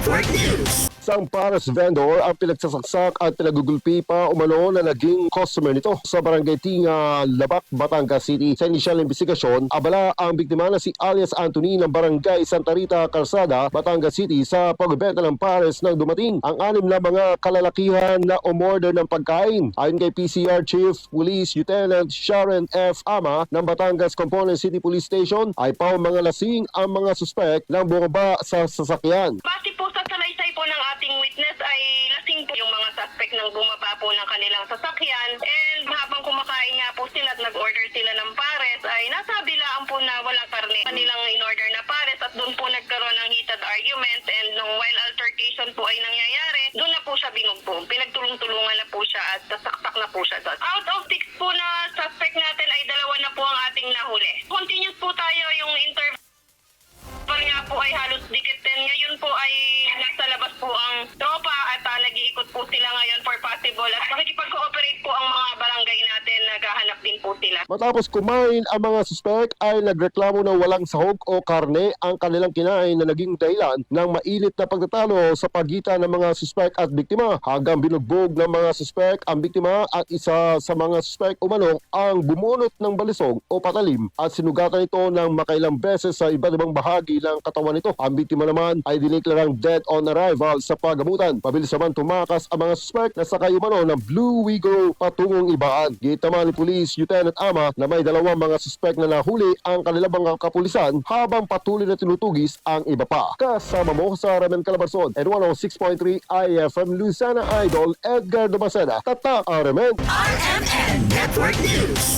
Network News. Isang pares vendor ang pinagsasaksak at pinagugulpi pa umano na naging customer nito sa barangay Tinga, Labac, Batangas City. Sa inisyal investigasyon, abala ang biktima na si alias Anthony ng barangay Santa Rita, Calzada, Batangas City sa pagbebenta ng pares nang dumating ang 6 na mga kalalakihan na umorder ng pagkain. Ayon kay PCR Chief Police Lieutenant Sharon F. Ama ng Batangas Component City Police Station ay mga lasing ang mga suspect nang bumaba sa sasakyan. Base po sa salaysay po ng ating witness ay lasing po yung mga suspect nang bumaba po ng kanilang sasakyan, and habang kumakain nga po sila at nag-order sila ng pares ay nasabilaan po na walang karne kanilang in-order na pares, at doon po nagkaroon ng heated argument, and nung while altercation po ay nangyayari, doon na po siya binugbog. Pinagtulong-tulungan na po siya at sasaksak na po siya doon. Out of 6 po na suspect natin ay 2 na po ang ating nahuli. Continuous po tayo yung interview. Nga po ay halos dikit din. Ngayon po ay nasa labas po ang tropa at nag-iikot po sila ngayon for possible at makikipag-cooperate po ang mga barangay natin, naghahanap din po sila. Matapos kumain, ang mga suspect ay nagreklamo na walang sahog o karne ang kanilang kinain na naging dahilan ng mainit na pagtatalo sa pagitan ng mga suspect at biktima, hanggang binugbog ng mga suspect ang biktima at isa sa mga suspect umano ang bumunot ng balisog o patalim at sinugatan ito ng makailang beses sa iba't ibang bahagi ng katawan nito. Ang biktima naman ay diniklarang dead on arrival sa pagamutan. Mabilis naman tumakas ang mga suspect na sakay umano ng Blue Wigo patungong Ibaan. Gita naman ni Police Lieutenant Ama na may 2 mga suspect na nahuli ang kanilang mga kapulisan habang patuloy na tinutugis ang iba pa. Kasama mo sa Ramen Calabarzon and 106.3 IFM Lucena Idol, Edgar Dumacena, Tatak RMN RMN Network News.